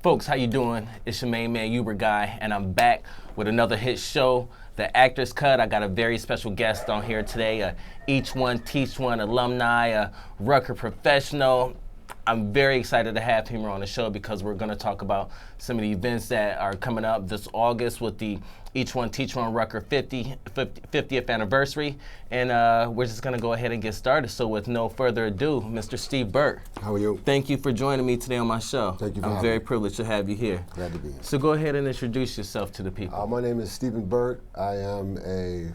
Folks, how you doing? It's your main man, HUBERT GUY, and I'm back with another hit show, The Actor's Cut. I got a very special guest on here today, Each One Teach One alumni, a Rucker professional. I'm very excited to have him on the show because we're going to talk about some of the events that are coming up this August with the Each One Teach One Rucker 50th anniversary. And we're just going to go ahead and get started. So with no further ado, Mr. Steve Burtt. How are you? Thank you for joining me today on my show. Thank you for having me. I'm very privileged to have you here. Glad to be here. So go ahead and introduce yourself to the people. My name is Steve Burtt. I am a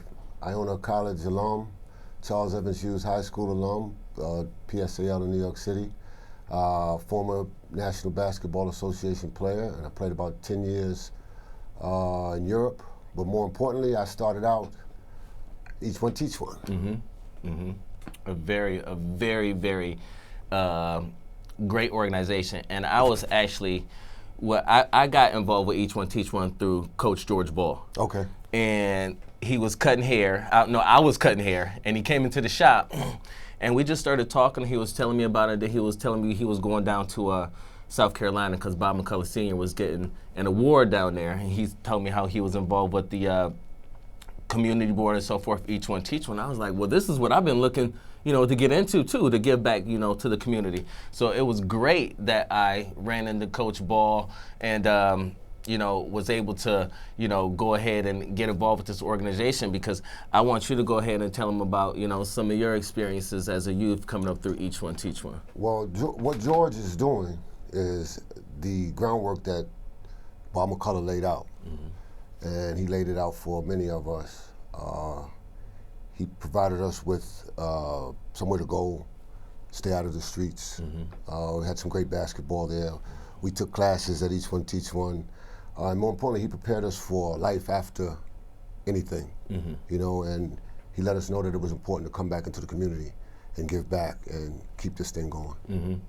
Iona College alum, Charles Evans Hughes High School alum, PSAL in New York City. Former National Basketball Association player, and I played about 10 years in Europe. But more importantly, I started out Each One Teach One. A very great organization. And I was actually, I got involved with Each One Teach One through Coach George Ball. Okay. And he was cutting hair. I was cutting hair, and he came into the shop. And we just started talking. He was telling me about it. That he was telling me he was going down to South Carolina because Bob McCullough Sr. was getting an award down there. And he told me how he was involved with the community board and so forth, Each One Teach One. I was like, well, this is what I've been looking, to get into too, to give back, to the community. So it was great that I ran into Coach Ball and was able to, go ahead and get involved with this organization because I want you to go ahead and tell them about, some of your experiences as a youth coming up through Each One Teach One. Well, what George is doing is the groundwork that Bob McCullough laid out. And he laid it out for many of us. He provided us with somewhere to go, stay out of the streets. We had some great basketball there. We took classes at Each One Teach One. And more importantly, he prepared us for life after anything, and he let us know that it was important to come back into the community and give back and keep this thing going.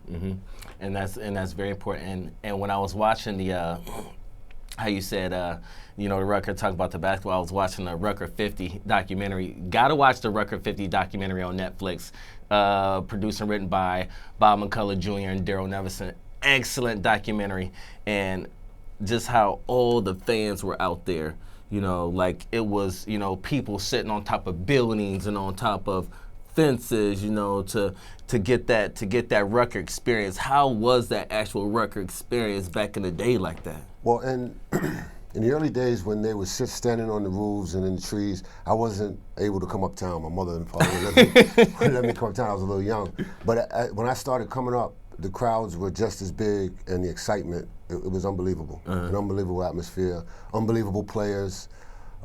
And that's very important. And when I was watching the, how you said, the Rucker talk about the basketball, I was watching the Rucker 50 documentary. Gotta watch the Rucker 50 documentary on Netflix, produced and written by Bob McCullough Jr. and Daryl Nevison. Excellent documentary. And just how all the fans were out there, like it was, people sitting on top of buildings and on top of fences, to get that Rucker experience. How was that actual Rucker experience back in the day like that? Well, in the early days when they were standing on the roofs and in the trees, I wasn't able to come uptown. My mother and father wouldn't let me come uptown. I was a little young. But when I started coming up, the crowds were just as big, and the excitement, it was unbelievable. An unbelievable atmosphere, unbelievable players.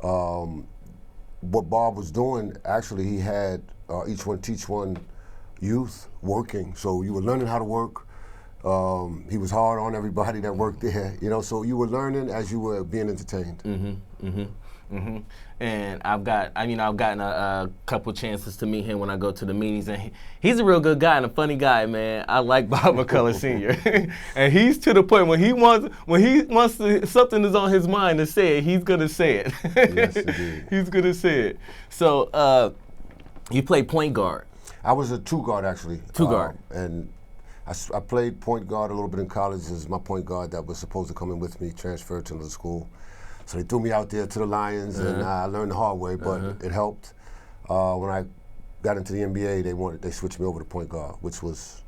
What Bob was doing, actually, he had Each One Teach One youth working. So you were learning how to work. He was hard on everybody that worked there, so you were learning as you were being entertained. And I've gotten a couple chances to meet him when I go to the meetings, and he's a real good guy and a funny guy, man. I like Bob McCullough Sr. And he's to the point when he wants to, something is on his mind to say it, he's gonna say it. Yes, indeed. He's gonna say it. So you played point guard. I was a two guard actually. Two guard. And I played point guard a little bit in college as my point guard that was supposed to come in with me, transferred to another school. So they threw me out there to the Lions, and I learned the hard way, but it helped. When I got into the NBA, they switched me over to point guard, which was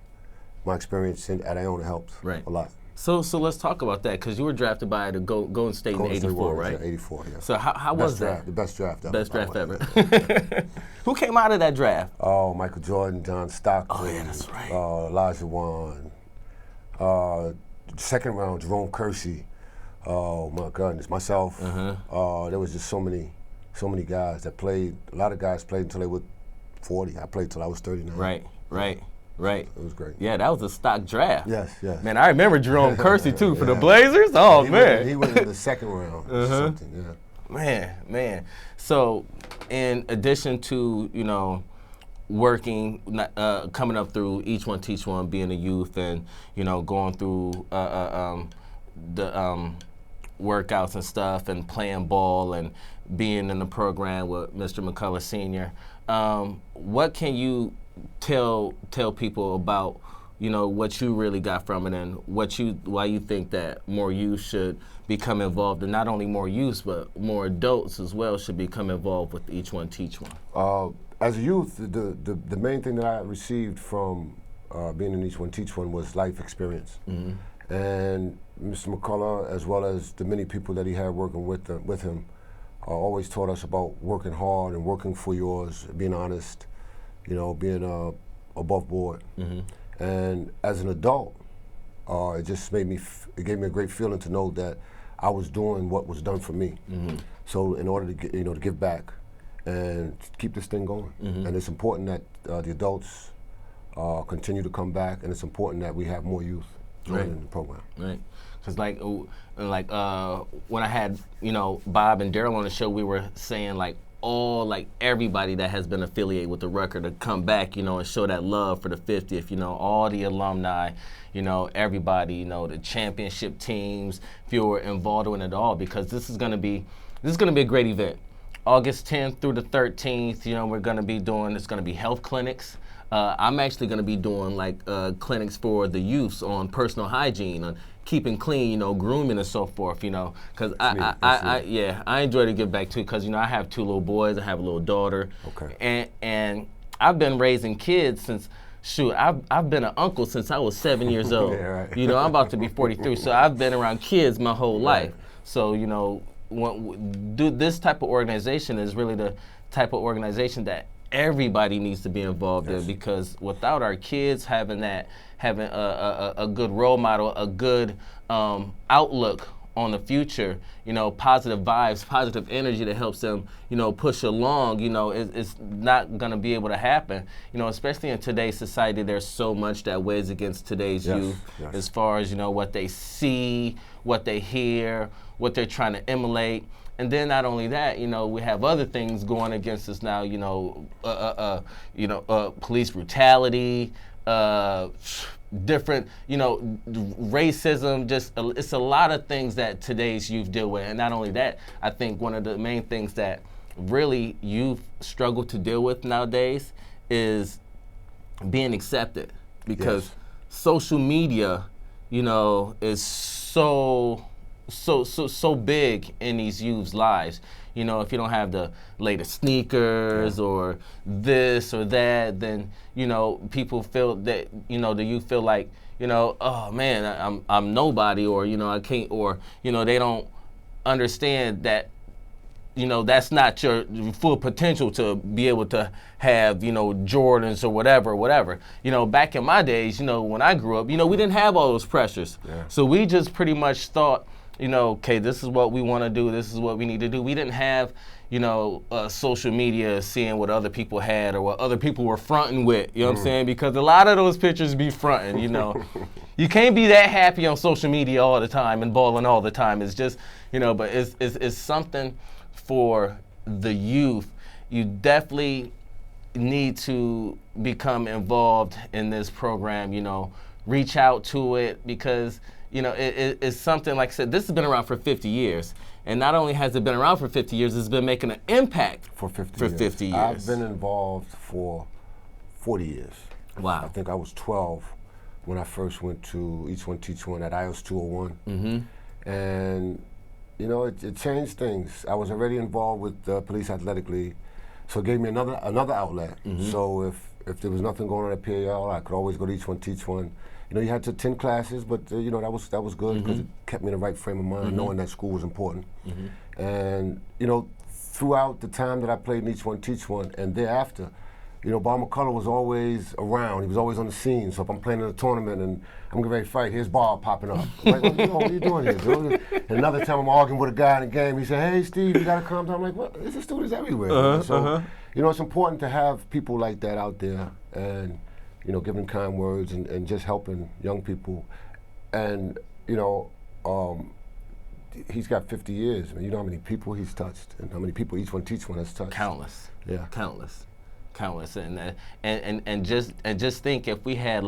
my experience at Iona helped a lot. So let's talk about that, because you were drafted by the Golden State in '84, right? Yeah, '84, yeah. So how was that? The best draft ever. Best draft ever. Who came out of that draft? Oh, Michael Jordan, John Stockton. Oh, yeah, that's right. Elijah Wan. Second round, Jerome Kersey. Oh my goodness, myself. There was just so many guys that played. A lot of guys played until they were 40. I played till I was 39. Right. It was great. Yeah, that was a stock draft. Yes. Man, I remember Jerome Kersey too for the Blazers. Oh man. He went in the second round or something. Yeah. Man. So, in addition to working, coming up through Each One Teach One, being a youth, and going through the workouts and stuff, and playing ball, and being in the program with Mr. McCullough Sr. What can you tell people about what you really got from it, and why you think that more youth should become involved, and not only more youth, but more adults as well should become involved with Each One Teach One. As a youth, the main thing that I received from being in Each One Teach One was life experience. And Mr. McCullough, as well as the many people that he had working with him, always taught us about working hard and working for yours, being honest, being above board. And as an adult, it just gave me a great feeling to know that I was doing what was done for me. So in order to to give back and keep this thing going, and it's important that the adults continue to come back, and it's important that we have more youth joining the program. Right, because like when I had Bob and Daryl on the show, we were saying everybody that has been affiliated with the record to come back, and show that love for the 50th. All the alumni, everybody, the championship teams, if you're involved in it all, because this is gonna be a great event. August 10th through the 13th, we're gonna be doing. It's gonna be health clinics. I'm actually going to be doing clinics for the youths on personal hygiene, on keeping clean, grooming and so forth, because I enjoy to give back too, because I have 2 little boys, I have a little daughter, and I've been raising kids since. I've been an uncle since I was 7 years old. Yeah, right. I'm about to be 43, so I've been around kids my whole life. So this type of organization is really the type of organization that everybody needs to be involved in, because without our kids having a good role model, a good outlook on the future, positive vibes, positive energy that helps them, push along, it's not going to be able to happen. Especially in today's society, there's so much that weighs against today's youth as far as, what they see, what they hear, what they're trying to emulate. And then not only that, we have other things going against us now, police brutality, different, racism, it's a lot of things that today's youth deal with. And not only that, I think one of the main things that really youth struggle to deal with nowadays is being accepted, because social media, is so big in these youths' lives. If you don't have the latest sneakers or this or that, then people feel that the youth feel like oh man, I'm nobody, or I can't, or they don't understand that that's not your full potential to be able to have Jordans or whatever. Back in my days, when I grew up, we didn't have all those pressures, so we just pretty much thought, okay, this is what we want to do, this is what we need to do. We didn't have, social media seeing what other people had or what other people were fronting with, what I'm saying? Because a lot of those pictures be fronting, You can't be that happy on social media all the time and balling all the time. It's just, but it's something for the youth. You definitely need to become involved in this program, reach out to it, because it's something, like I said, this has been around for 50 years. And not only has it been around for 50 years, it's been making an impact for 50 years. I've been involved for 40 years. Wow. I think I was 12 when I first went to Each One Teach One at IOS 201. And, it changed things. I was already involved with the Police Athletic League, so it gave me another outlet. So if there was nothing going on at PAL, I could always go to Each One Teach One. You had to attend classes, but that was good, because it kept me in the right frame of mind, knowing that school was important. And throughout the time that I played in Each One Teach One, and thereafter, Bob McCullough was always around. He was always on the scene. So if I'm playing in a tournament and I'm getting ready to fight, here's Bob popping up. I'm like, what are you doing here, dude? And another time I'm arguing with a guy in the game. He said, hey, Steve, you got to calm down. I'm like, what? There's students everywhere. So it's important to have people like that out there, and giving kind words and just helping young people. And, he's got 50 years. I mean, you know how many people he's touched and how many people Each One Teach One has touched. Countless. Yeah. Countless. And just think, if we had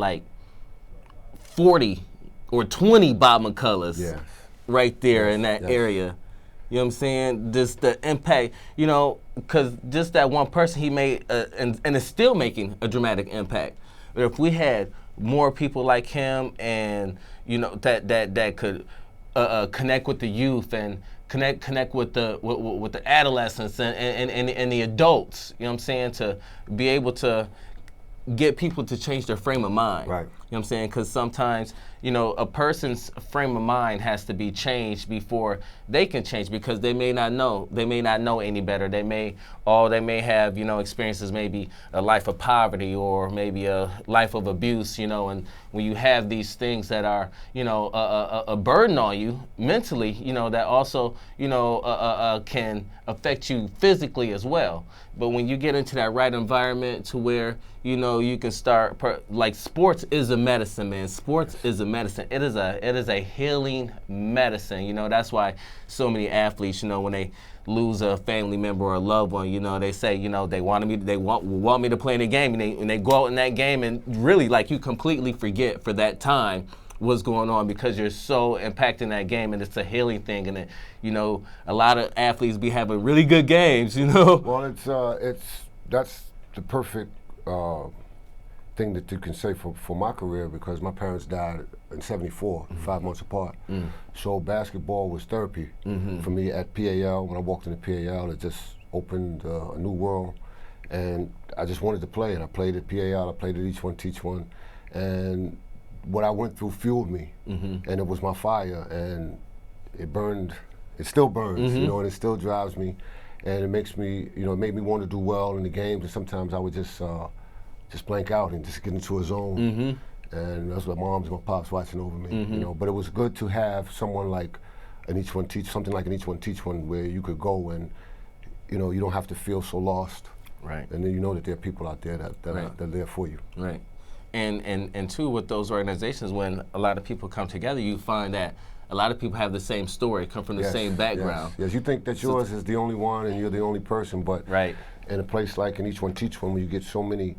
40 or 20 Bob McCulloughs right there in that area, you know what I'm saying? Just the impact, because just that one person, he made, and is still making a dramatic impact. But if we had more people like him, and that could connect with the youth and connect with the adolescents and the adults. You know what I'm saying? To be able to get people to change their frame of mind. Right. You know what I'm saying? Because sometimes, a person's frame of mind has to be changed before they can change, because they may not know. They may not know any better. They may have, experiences, maybe a life of poverty or maybe a life of abuse, and when you have these things that are, a burden on you mentally, that also, can affect you physically as well. But when you get into that right environment to where, you can start, like, sports is a medicine, man. Sports is a medicine. It is a healing medicine. That's why so many athletes, when they lose a family member or a loved one, they say, they want me to play in the game, and they go out in that game, and really, like, you completely forget for that time what's going on, because you're so impacting that game, and it's a healing thing. And a lot of athletes be having really good games. Well, that's the perfect thing that you can say for my career, because my parents died in '74, 5 months apart. So basketball was therapy for me at PAL. When I walked into PAL, it just opened a new world, and I just wanted to play. And I played at PAL. I played at Each One Teach One, and what I went through fueled me, and it was my fire, and it burned. It still burns, and it still drives me, and it makes me, it made me want to do well in the games. And sometimes I would just blank out and just get into a zone, and that's what my moms and my pops watching over me, But it was good to have someone like something like an Each One Teach One, where you could go and, you don't have to feel so lost, right? And then you know that there are people out there that are there for you, right? And too, with those organizations, when a lot of people come together, you find that a lot of people have the same story, come from the same background. Yes, you think that yours is the only one and you're the only person, but right. In a place like an Each One Teach One, when you get so many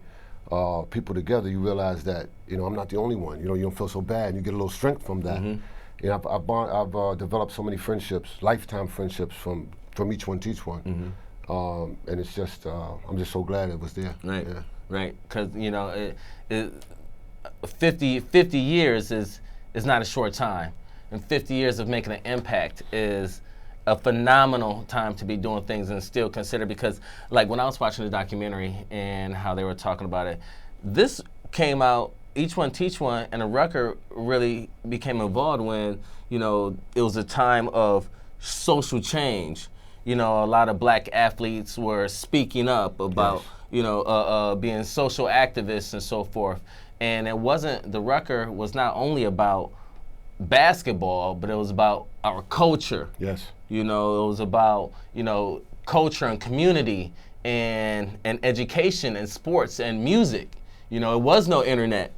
people together, you realize that, I'm not the only one. You don't feel so bad, and you get a little strength from that. I've developed so many friendships, lifetime friendships from Each One Teach One, and it's just, I'm just so glad it was there. Right, right, because 50 years is not a short time. And 50 years of making an impact is a phenomenal time to be doing things and still consider, because, like, when I was watching the documentary and how they were talking about it, this came out, Each One Teach One, and a record really became involved when, it was a time of social change. A lot of black athletes were speaking up about, being social activists and so forth. And the record was not only about basketball, but it was about our culture. Yes. It was about, culture and community and education and sports and music. It was no internet,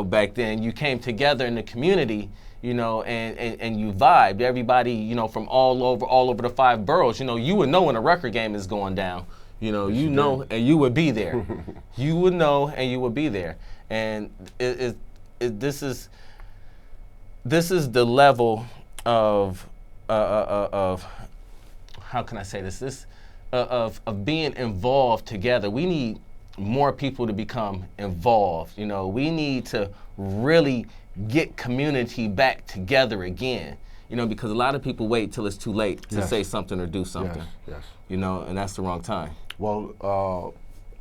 back then. You came together in the community, and you vibed. Everybody, from all over the 5 boroughs, you would know when a record game is going down. And you would be there. You would know and you would be there. And this is the level of how can I say this? Of being involved together. We need more people to become involved. We need to really get community back together again. Because a lot of people wait till it's too late to say something or do something. Yes. And that's the wrong time. Well,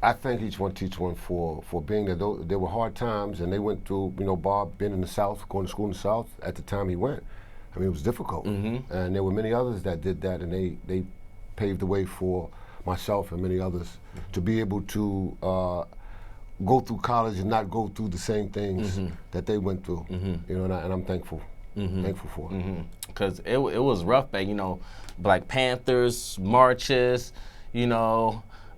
I thank Each One Teach One for being there. There were hard times, and they went through, Bob being in the South, going to school in the South, at the time he went. It was difficult. And there were many others that did that, and they paved the way for myself and many others to be able to go through college and not go through the same things that they went through. And I'm thankful. Thankful for it. Because it was rough back, Black Panthers, marches, you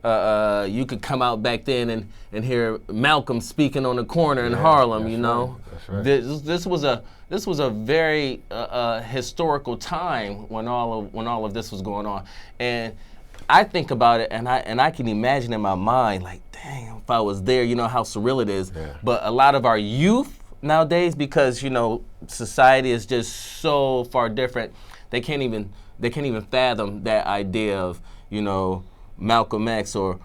could come out back then and hear Malcolm speaking on the corner in Harlem. That's right. This was a very historical time when all of this was going on, and I think about it and I can imagine in my mind, like, dang, if I was there, how surreal it is. Yeah. But a lot of our youth nowadays, because society is just so far different, they can't even fathom that idea of Malcolm X or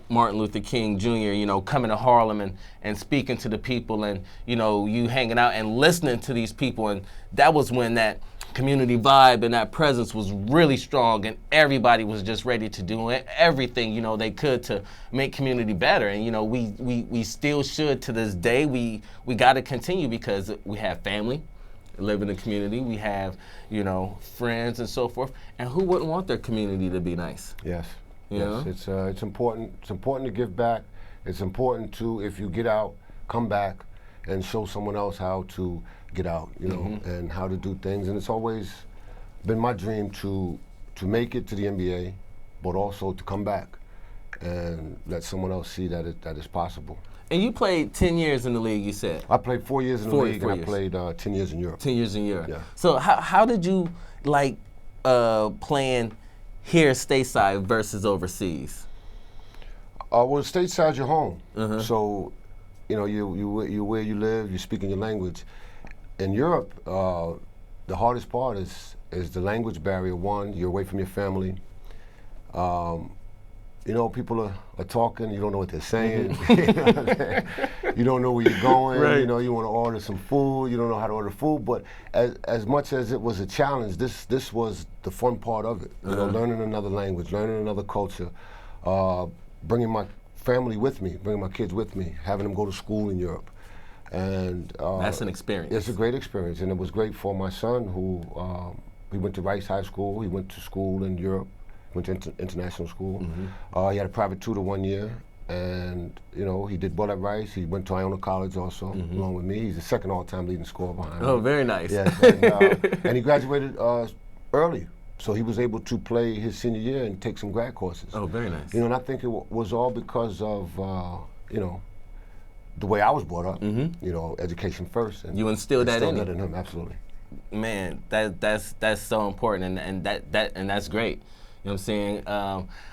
Martin Luther King Jr., you know, coming to Harlem and speaking to the people, and, you know, you hanging out and listening to these people. And that was when that community vibe and that presence was really strong, and everybody was just ready to do everything, you know, they could to make community better. And, you know, we still should to this day. We got to continue, because we have family, live in the community, we have, you know, friends and so forth. And who wouldn't want their community to be nice? Yes. You know? It's important. It's important to give back. It's important to, if you get out, come back and show someone else how to get out, you know, and how to do things. And it's always been my dream to make it to the NBA, but also to come back and let someone else see that that is possible. And you played 10 years in the league, you said? I played 4 years in the league, and I played 10 years in Europe. 10 years in Europe. Yeah. So how did you like playing here stateside versus overseas? Well, stateside's your home. So, you know, you where you live, you're speaking your language. In Europe, the hardest part is the language barrier. One, you're away from your family. You know, people are talking, you don't know what they're saying. You don't know where you're going. Right. You know, you want to order some food, you don't know how to order food. But as much as it was a challenge, this was the fun part of it. You know, learning another language, learning another culture, bringing my family with me, bringing my kids with me, having them go to school in Europe. And that's an experience. It's a great experience, and it was great for my son, who he went to Rice High School. He went to school in Europe, went to international school. He had a private tutor 1 year, and, you know, he did well at Rice. He went to Iona College also, along with me. He's the second all-time leading scorer behind me. Oh, very nice. Yes, and he graduated early, so he was able to play his senior year and take some grad courses. Oh, very nice. You know, and I think it was all because of, you know, the way I was brought up. You know, education first. And you instilled that in him, absolutely. Man, that's so important, and that's great. You know what I'm saying?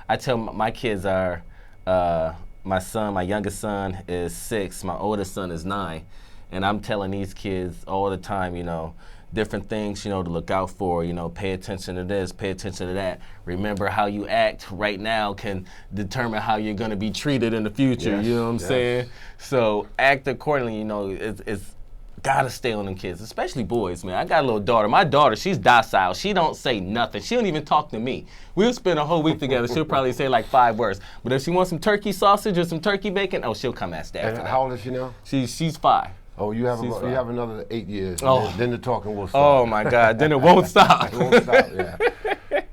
I tell my kids are, my youngest son is 6, my oldest son is 9, and I'm telling these kids all the time, you know, different things, you know, to look out for, you know, pay attention to this, pay attention to that. Remember, how you act right now can determine how you're going to be treated in the future. Yes, you know what I'm saying? So act accordingly. You know, it's gotta stay on them kids, especially boys, man. I got a little daughter. My daughter, she's docile. She don't say nothing. She don't even talk to me. We'll spend a whole week together. She'll probably say like 5 words. But if she wants some turkey sausage or some turkey bacon, oh, she'll come ask Dad for that. How old is she now? She's 5. Oh, you have another 8 years. Oh. Then the talking will stop. Oh my God! Then it won't stop. It won't stop. Yeah,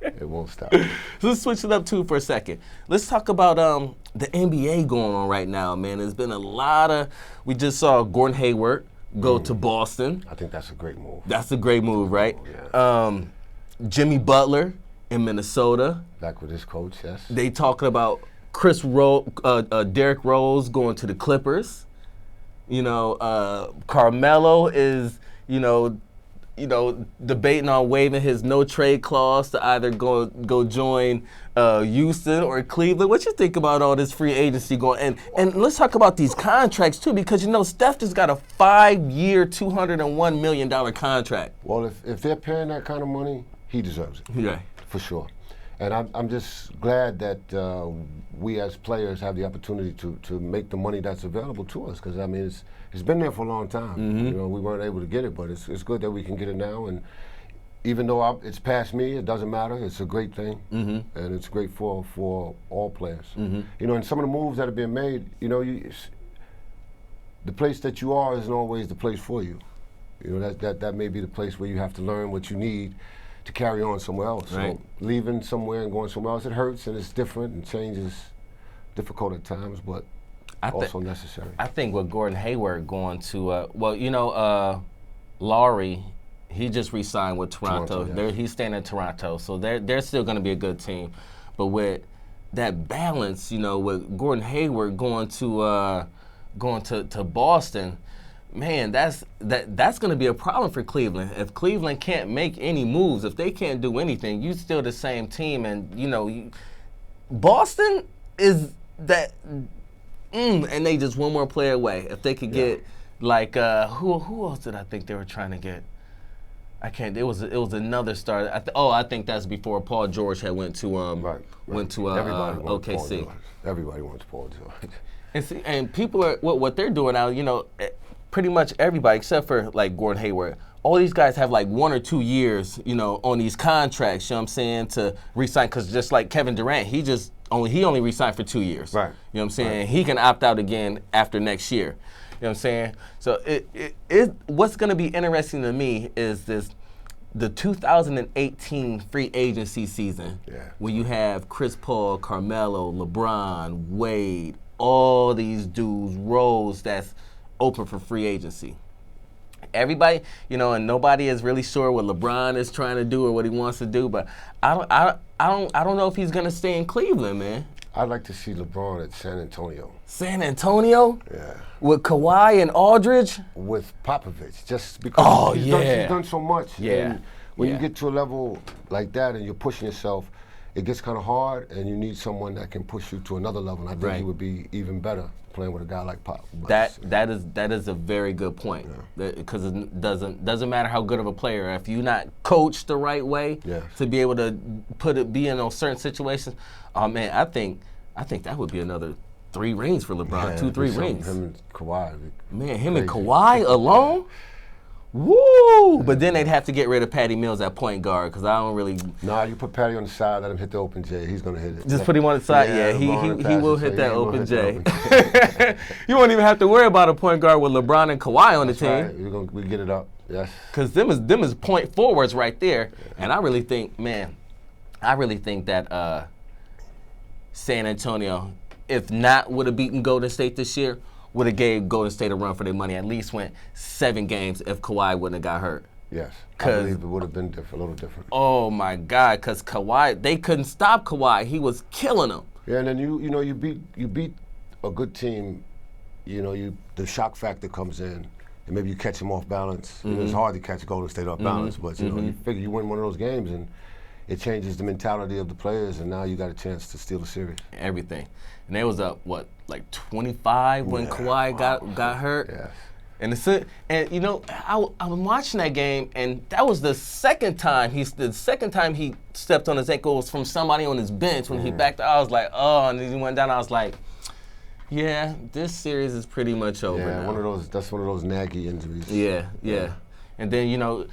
it won't stop. So let's switch it up too for a second. Let's talk about the NBA going on right now, man. There's been a lot of. We just saw Gordon Hayward go to Boston. I think that's a great move. That's a great move, right? Yeah. Jimmy Butler in Minnesota. Back with his coach, yes. They talking about Derrick Rose going to the Clippers. You know, Carmelo is, you know, debating on waiving his no trade clause to either go join Houston or Cleveland. What you think about all this free agency going? And let's talk about these contracts too, because, you know, Steph just got a 5-year, $201 million contract. Well, if they're paying that kind of money, he deserves it. Yeah, for sure. And I'm just glad that we as players have the opportunity to make the money that's available to us, because I mean it's been there for a long time. You know, we weren't able to get it, but it's good that we can get it now. And even though it's past me, it doesn't matter. It's a great thing, and it's great for all players. You know, and some of the moves that are being made, you know, the place that you are isn't always the place for you. You know, that may be the place where you have to learn what you need to carry on somewhere else. Right. So leaving somewhere and going somewhere else, it hurts and it's different and change is difficult at times, but also necessary. I think with Gordon Hayward going to, well, you know, Lowry, he just re-signed with Toronto. Yes. He's staying in Toronto, so they're still going to be a good team. But with that balance, you know, with Gordon Hayward going to Boston, man, that's going to be a problem for Cleveland. If Cleveland can't make any moves, if they can't do anything, you still the same team. And, you know, Boston is that, and they just one more player away. If they could get, like, who else did I think they were trying to get? I can't. It was another star. I think that's before Paul George had went to went to Everybody wants Paul OKC. George. Everybody wants Paul George. And people are what they're doing now. You know, pretty much everybody except for like Gordon Hayward. All these guys have like 1 or 2 years, you know, on these contracts. You know what I'm saying, to re-sign, because just like Kevin Durant, he only re-signed for 2 years. Right. You know what I'm saying? Right. He can opt out again after next year. You know what I'm saying? So what's going to be interesting to me is the 2018 free agency season, where you have Chris Paul, Carmelo, LeBron, Wade, all these dudes, roles that's open for free agency. Everybody, you know, and nobody is really sure what LeBron is trying to do or what he wants to do, but I don't know if he's going to stay in Cleveland, man. I'd like to see LeBron at San Antonio. San Antonio? Yeah. With Kawhi and Aldridge? With Popovich, just because he's done so much. Yeah. And when you get to a level like that and you're pushing yourself, it gets kind of hard, and you need someone that can push you to another level. And I think he would be even better playing with a guy like Pop. That is a very good point, because it doesn't matter how good of a player, if you're not coached the right way to be able to be in those certain situations. Oh man, I think that would be another 3 rings for LeBron, 2-3 rings. Him and Kawhi. Man, him and Kawhi alone. Woo! But then they'd have to get rid of Patty Mills at point guard, because I don't really. Nah, you put Patty on the side, let him hit the open J. He's gonna hit it. Just put him on the side. Yeah, he will hit that open J. You won't even have to worry about a point guard with LeBron and Kawhi on the team. Right. We get it up. Yes. Because them is point forwards right there, and I really think that San Antonio, if not would have beaten Golden State this year, would have gave Golden State a run for their money. At least went 7 games if Kawhi wouldn't have got hurt. Yes, I believe it would have been a little different. Oh my God, because Kawhi, they couldn't stop Kawhi. He was killing them. Yeah, and then you beat a good team. You know, the shock factor comes in, and maybe you catch them off balance. You know, it's hard to catch Golden State off balance, but you know, you figure you win one of those games, and it changes the mentality of the players, and now you got a chance to steal the series. Everything. And they was up, like 25 when Kawhi got hurt? Yeah. And you know, I was watching that game, and that was the second time he stepped on his ankle was from somebody on his bench when he backed up. I was like, oh, and then he went down. I was like, yeah, this series is pretty much over now. That's one of those naggy injuries. Yeah. And then, you know,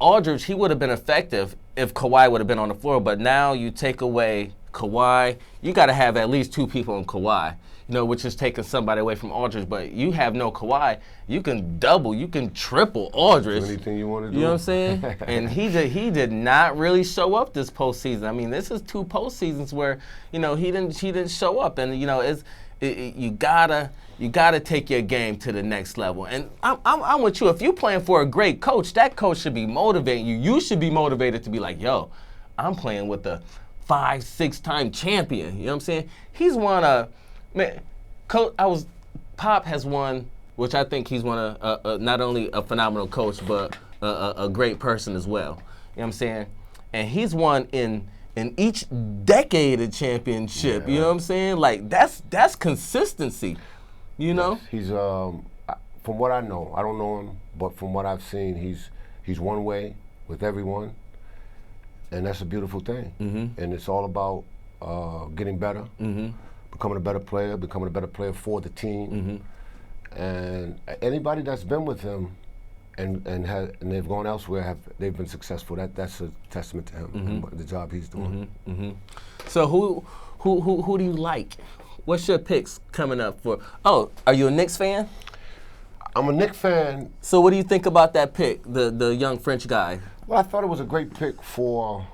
Aldridge, he would have been effective if Kawhi would have been on the floor, but now you take away Kawhi, you got to have at least 2 people on Kawhi, you know, which is taking somebody away from Aldridge. But you have no Kawhi, you can double, you can triple Aldridge. Anything you want to do. You know what I'm saying? And he did not really show up this postseason. I mean, this is 2 postseasons where, you know, he didn't show up, and you know, you gotta take your game to the next level. And I'm with you. If you're playing for a great coach, that coach should be motivating you. You should be motivated to be like, yo, I'm playing with the 5-6-time champion. You know what I'm saying? He's won Pop has won, which I think he's won not only a phenomenal coach, but a great person as well. You know what I'm saying? And he's won in each decade a championship. You know what I'm saying? Like that's consistency. You know? He's from what I know, I don't know him, but from what I've seen, he's one way with everyone. And that's a beautiful thing. And it's all about getting better, becoming a better player for the team. And anybody that's been with him and they've gone elsewhere, they've been successful. That's a testament to him, the job he's doing. So who do you like? What's your picks coming up for? Oh, are you a Knicks fan? I'm a Knicks fan. So what do you think about that pick, the young French guy? Well, I thought it was a great pick for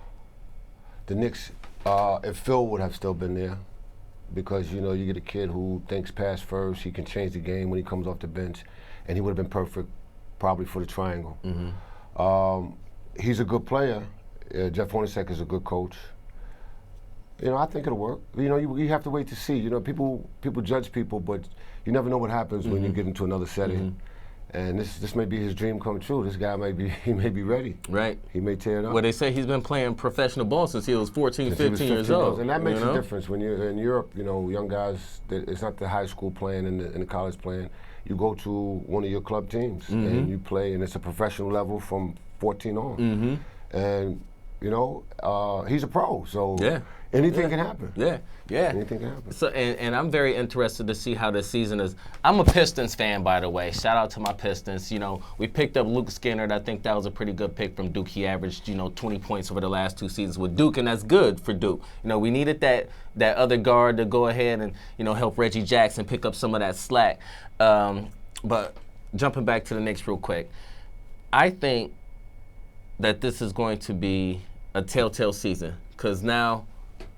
the Knicks if Phil would have still been there, because you know you get a kid who thinks pass first, he can change the game when he comes off the bench, and he would have been perfect probably for the triangle. He's a good player. Jeff Hornacek is a good coach. You know, I think it'll work. You know, you have to wait to see. You know, people judge people, but you never know what happens when you get into another setting. And this may be his dream come true. This guy may be ready. Right. He may tear it up. Well, they say he's been playing professional ball since he was 14, 15 years old. And that makes a difference when you're in Europe. You know, young guys, it's not the high school playing and the college playing. You go to one of your club teams and you play, and it's a professional level from 14 on. And, you know, he's a pro, so anything can happen. Yeah. Anything can happen. So, and I'm very interested to see how this season is. I'm a Pistons fan, by the way. Shout out to my Pistons. You know, we picked up Luke Skinner. I think that was a pretty good pick from Duke. He averaged, 20 points over the last 2 seasons with Duke, and that's good for Duke. You know, we needed that other guard to go ahead and, help Reggie Jackson pick up some of that slack. But jumping back to the Knicks real quick, I think that this is going to be a telltale season because now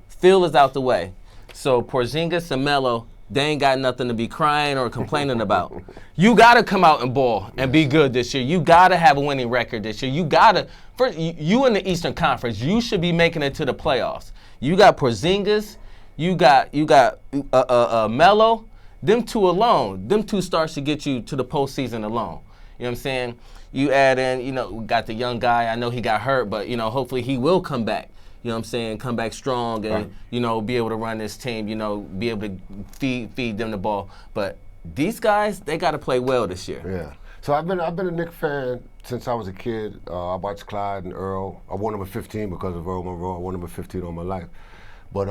Phil is out the way. So Porzingis and Melo, they ain't got nothing to be crying or complaining about. You got to come out and ball and be good this year. You got to have a winning record this year. You got to, first, you in the Eastern Conference, you should be making it to the playoffs. You got Porzingis, you got Melo. Them two alone, them two stars should get you to the postseason alone. You know what I'm saying? You add in, we got the young guy. I know he got hurt, but, hopefully he will come back. You know what I'm saying? Come back strong and, be able to run this team, be able to feed them the ball. But these guys, they got to play well this year. Yeah. So I've been a Knicks fan since I was a kid. I watched Clyde and Earl. I wore number 15 because of Earl Monroe. I wore number 15 all my life. But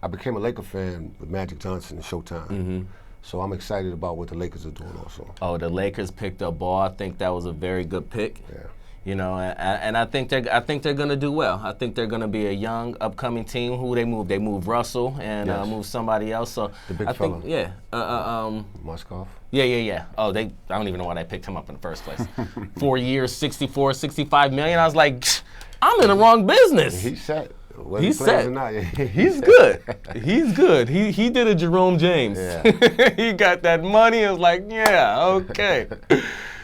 I became a Laker fan with Magic Johnson and Showtime. So I'm excited about what the Lakers are doing also. Oh, the Lakers picked up Ball. I think that was a very good pick. Yeah. And I think they're going to do well. I think they're going to be a young, upcoming team. Who they move? They move Russell and move somebody else. So the big I fella. think, Moskov. Yeah. Oh, I don't even know why they picked him up in the first place. 4 years, 64, 65 million. I was like, I'm in the wrong business. He's set. He's set. He's good. He's good. He did a Jerome James. Yeah. He got that money. It was like, yeah, okay.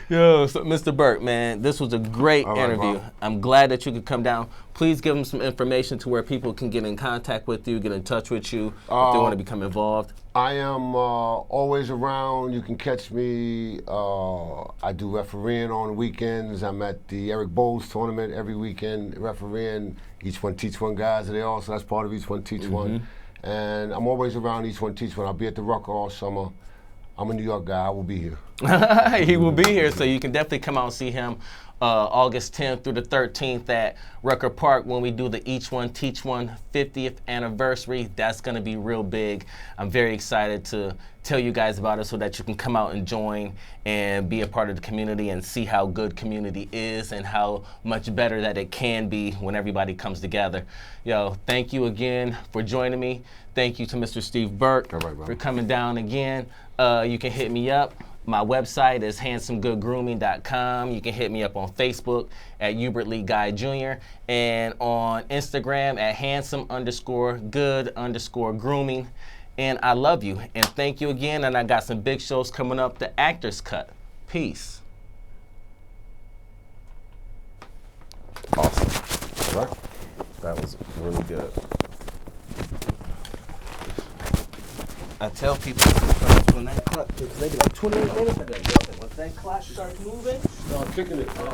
Yo, so Mr. Burtt, man, this was a great interview. Bro. I'm glad that you could come down. Please give them some information to where people can get in contact with you, get in touch with you if they want to become involved. I am always around. You can catch me. I do refereeing on weekends. I'm at the Eric Bowles tournament every weekend, refereeing. Each One Teach One guys are there also. That's part of Each One Teach One. And I'm always around Each One Teach One. I'll be at the Rucker all summer. I'm a New York guy. I will be here. He will be here, so you can definitely come out and see him August 10th through the 13th at Rucker Park when we do the Each One Teach One 50th anniversary. That's going to be real big. I'm very excited to tell you guys about it so that you can come out and join and be a part of the community and see how good community is and how much better that it can be when everybody comes together. Yo, thank you again for joining me. Thank you to Mr. Steve Burtt for coming down again. You can hit me up. My website is handsomegoodgrooming.com. You can hit me up on Facebook at HUBERT Guy Jr. and on Instagram at handsome_good_grooming. And I love you. And thank you again. And I got some big shows coming up. The Actors Cut. Peace. Awesome. All right. That was really good. I tell people when that clock, they be like 28 minutes, I gotta get them. Once that clock starts moving, Start kicking it.